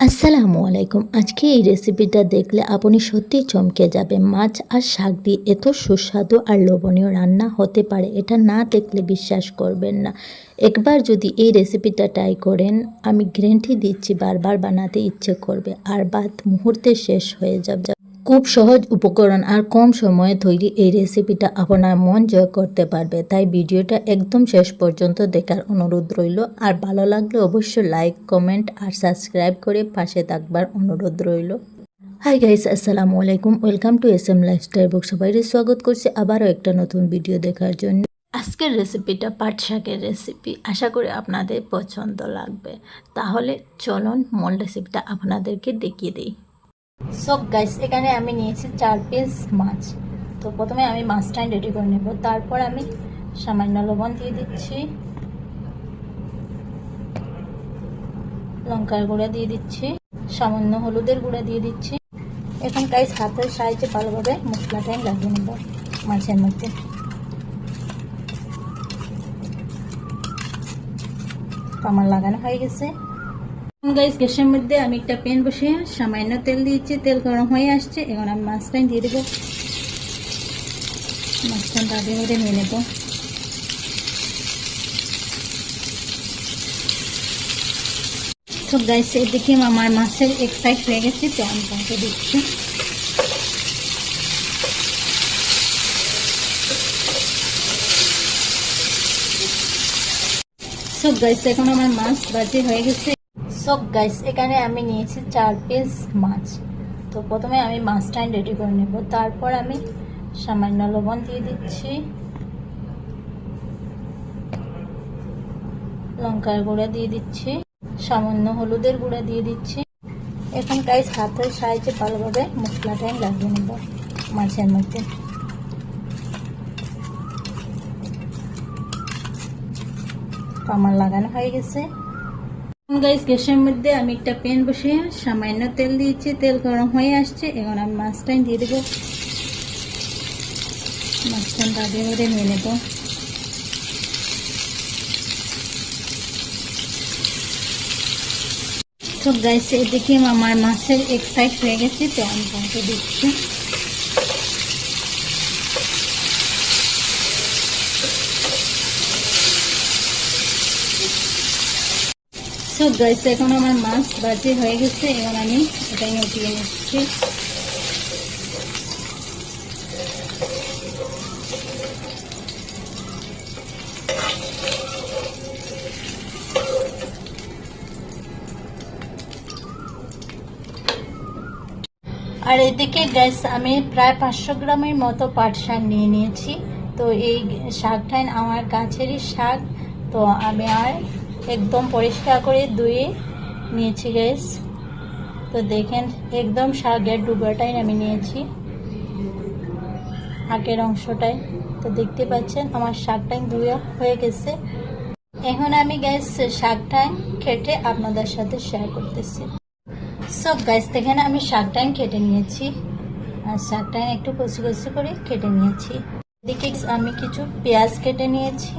আসসালামু আলাইকুম। আজকে এই রেসিপিটা দেখলে আপনি সত্যিই চমকে যাবেন। মাছ আর শাক দিয়ে এত সুস্বাদু আর লোভনীয় রান্না হতে পারে, এটা না দেখলে বিশ্বাস করবেন না। একবার যদি এই রেসিপিটা ট্রাই করেন, আমি গ্যারান্টি দিচ্ছি বারবার বানাতে ইচ্ছে করবে আর ভাত মুহূর্তে শেষ হয়ে যাবে। খুব সহজ উপকরণ আর কম সময়ে তৈরি এই রেসিপিটা আপনার মন জয় করতে পারবে। তাই ভিডিওটা একদম শেষ পর্যন্ত দেখার অনুরোধ রইল। আর ভালো লাগলে অবশ্যই লাইক, কমেন্ট আর সাবস্ক্রাইব করে পাশে থাকবার অনুরোধ রইল। হাই গাইস, আসসালামু আলাইকুম। ওয়েলকাম টু SM লাইফস্টাইল বুক। সবাইকে স্বাগত করছি আবারও একটা নতুন ভিডিও দেখার জন্য। আজকের রেসিপিটা পাট শাকের রেসিপি। আশা করি আপনাদের পছন্দ লাগবে। তাহলে চলুন মূল রেসিপিটা আপনাদেরকে দেখিয়ে দিই। সো গাইস, এখানে আমি নিয়েছি 4 পিস মাছ। তো প্রথমে আমি মাছটা রেডি করে নেব। তারপর আমি সামান্য লবণ দিয়ে দিচ্ছি, লঙ্কার গুঁড়া দিয়ে দিচ্ছি, সামান্য হলুদের গুঁড়া দিয়ে দিচ্ছি। এখন গাইস হাতের সাহায্যে ভালোভাবে মশলাটা লাগিয়ে নেব মাছের মধ্যে। আমার লাগানো হয়ে গেছে। গাইস গ্যাসের মধ্যে আমি একটা প্যান বসিয়ে সামান্য তেল দিয়েছি। তেল গরম হয়ে আসছে। এখন আমি মাছটা দিয়ে দেবো। মাছটা দাঁড়িয়ে মধ্যে নিয়ে নেব। তো গাইস এদিকে আমার মাছের এক সাইড হয়ে গেছে, তো আমি তাকে দিচ্ছি। সো গাইস এখন আমার মাছ ভাজি হয়ে গেছে। সো গাইস এখানে আমি নিয়েছি 4 পিস মাছ। তো প্রথমে আমি মাছটা রেডি করে নেব। তারপর আমি সামান্য লবণ দিয়ে দিচ্ছি, লঙ্কার গুঁড়া দিয়ে দিচ্ছি, সামান্য হলুদের গুঁড়া দিয়ে দিচ্ছি। এখন গাইস হাতের সাহায্যে ভালোভাবে মশলাটা লাগিয়ে নেব মাছের মধ্যে। আমার লাগানো হয়ে গেছে। গাইস গ্যাসের মধ্যে আমি একটা প্যান বসিয়ে সামান্য তেল দিয়েছি। তেল গরম হয়ে আসছে। এখন আমি মাছটা দিয়ে দেবো। মাছটা দাঁড়িয়ে মধ্যে নিয়ে নেব। তো গাইস এদিকে আমার মাছের এক সাইড হয়ে গেছে, তো আমি তাকে দিচ্ছি। সো গাইস এখন আমার মাছ ভাজি হয়ে গেছে। এখন আমি এটাই উঠিয়ে নিচ্ছি। আর এদিকে গাইস আমি প্রায় 500 গ্রামের মতো পাট শাক নিয়ে নিয়েছি। তো এই শাকটা আমার গাছেরই শাক। তো আমি আর একদম পরিষ্কার করে ধুয়ে নিয়েছি গাইস। তো দেখেন একদম শাকের ডুবাটাই আমি নিয়েছি, আগের অংশটাই। তো দেখতে পাচ্ছেন আমার শাকটাই ধুয়ে হয়ে গেছে। এখন আমি গাইস শাকটা কেটে আপনাদের সাথে শেয়ার করতেছি। সব গাইস দেখেন আমি শাকটা কেটে নিয়েছি, আর শাকটা একটু কচি কচি করে কেটে নিয়েছি। এদিকে আমি কিছু পেঁয়াজ কেটে নিয়েছি।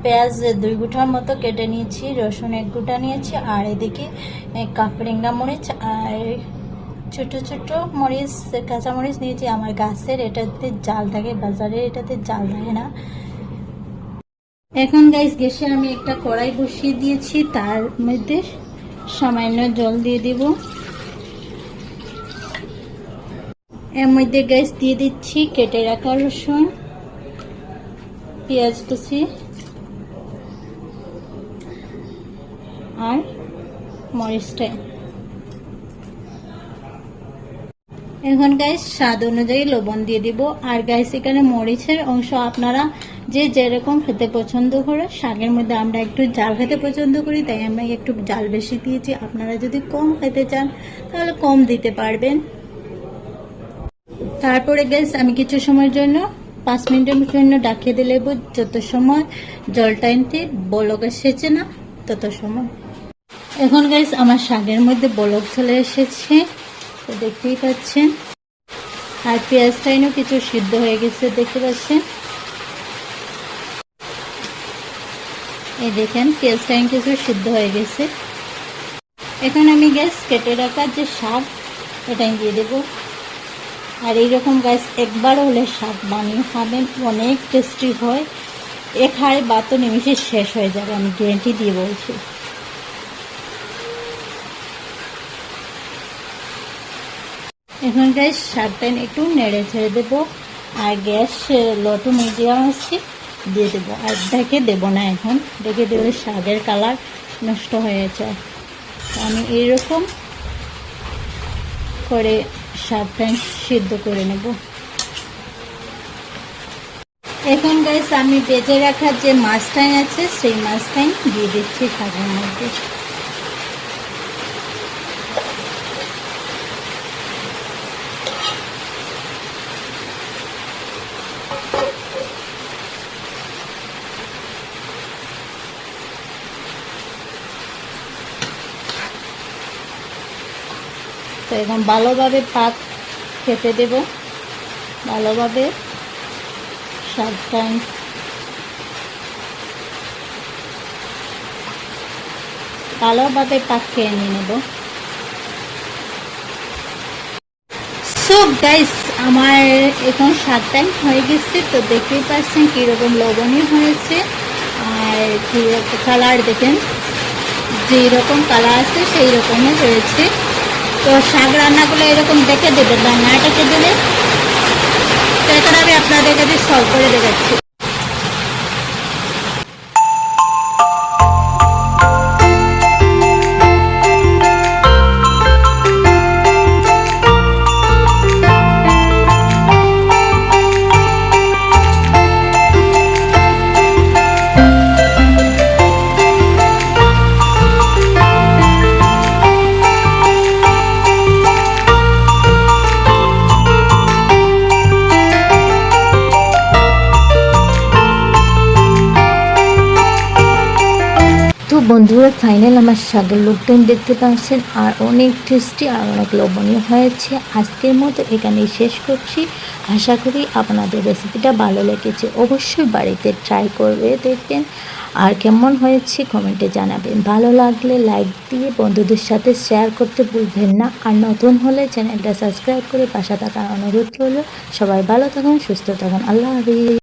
পেঁয়াজ 2 গুঁঠার মতো কেটে নিয়েছি, রসুন 1 গুঁঠা নিয়েছি। আর এদিকে কাঁকড়িঙ্গা মরিচ আর ছোট ছোট মরিচ, কাঁচা মরিচ নিয়েছি। আমার গাছের এটাতে জাল থাকে, বাজারে এটাতে জাল থাকে না। এখন গাইস গ্যাসে আমি একটা কড়াই বসিয়ে দিয়েছি। তার মধ্যে সামান্য জল দিয়ে দিব। এর মধ্যে গাইস দিয়ে দিচ্ছি কেটে রাখা রসুন, পেঁয়াজ কুচি আর মরিচটা। এখন গাইস স্বাদ অনুযায়ী লবণ দিয়ে দিব। আর গাইস এখানে মরিচের অংশ আপনারা যে যেরকম খেতে পছন্দ করে, শাকের মধ্যে আমরা একটু জাল খেতে পছন্দ করি, তাই আমি একটু জাল বেশি দিয়েছি। আপনারা যদি কম খেতে চান তাহলে কম দিতে পারবেন। তারপরে গাইস আমি কিছু সময়ের জন্য 5 মিনিটের জন্য ঢাকিয়ে দিলে যত সময় জলটা এনতে বলক এসেছে না তত সময়। এখন গাইস আমার শাকের মধ্যে বলক চলে এসেছে, তো দেখতেই পাচ্ছেন। আর পেঁয়াজটাইনও কিছু সিদ্ধ হয়ে গেছে, দেখতে পাচ্ছেন। এই দেখেন পেঁয়াজটাইন কিছু সিদ্ধ হয়ে গেছে। এখন আমি গ্যাস কেটে রাখা যে শাক এটাই দিয়ে দেবো। আর এইরকম গ্যাস একবার হলে শাক বানিয়ে খাবেন, অনেক টেস্টি হয়। এক হাঁড়ি ভাত তো নিমিশে শেষ হয়ে যাবে, আমি গ্যারান্টি দিয়ে বলছি। এখন গ্যাস শাকটা একটু নেড়ে ছেড়ে দেবো, আর গ্যাস লো টু মিডিয়াম আছে দিয়ে দেবো। আর ঢেকে দেবো না, এখন ঢেকে দেবো শাকের কালার নষ্ট হয়ে যায়। আমি এইরকম করে শাকটা সিদ্ধ করে নেব। এখন গাইস আমি বেজে রাখা যে মাছটাই আছে সেই মাছটাই দিয়ে দিচ্ছি শাকের মধ্যে। তো এখন ভালোভাবে পাক খেতে দেব, ভালোভাবে শাকটা ভালোভাবে পাক খেয়ে নিয়ে নেব। সো গাইস আমার এখন শাকটা হয়ে গেছে, তো দেখতেই পাচ্ছেন কীরকম লবণীয় হয়েছে। আর কালার দেখেন, যেই রকম কালার আছে সেই রকমই হয়েছে। তো শাক রান্নাগুলো এরকম দেখে দেবেন, রান্নাটাকে দেবে। তো এখন আমি আপনাদের কাছে সলভ করে দেখাচ্ছি। তো বন্ধুরা ফাইনাল আমার শাকের লুকটা দেখতে পাচ্ছেন, আর অনেক টেস্টি আর অনেক লোভনীয় হয়েছে। আজকের মতো এখানেই শেষ করছি। আশা করি আপনাদের রেসিপিটা ভালো লেগেছে, অবশ্যই বাড়িতে ট্রাই করবে দেখবেন, আর কেমন হয়েছে কমেন্টে জানাবেন। ভালো লাগলে লাইক দিয়ে বন্ধুদের সাথে শেয়ার করতে ভুলবেন না, আর নতুন হলে চ্যানেলটা সাবস্ক্রাইব করে পাশে থাকার অনুরোধ রইল। সবাই ভালো থাকুন, সুস্থ থাকুন, আল্লাহ হাফিজ।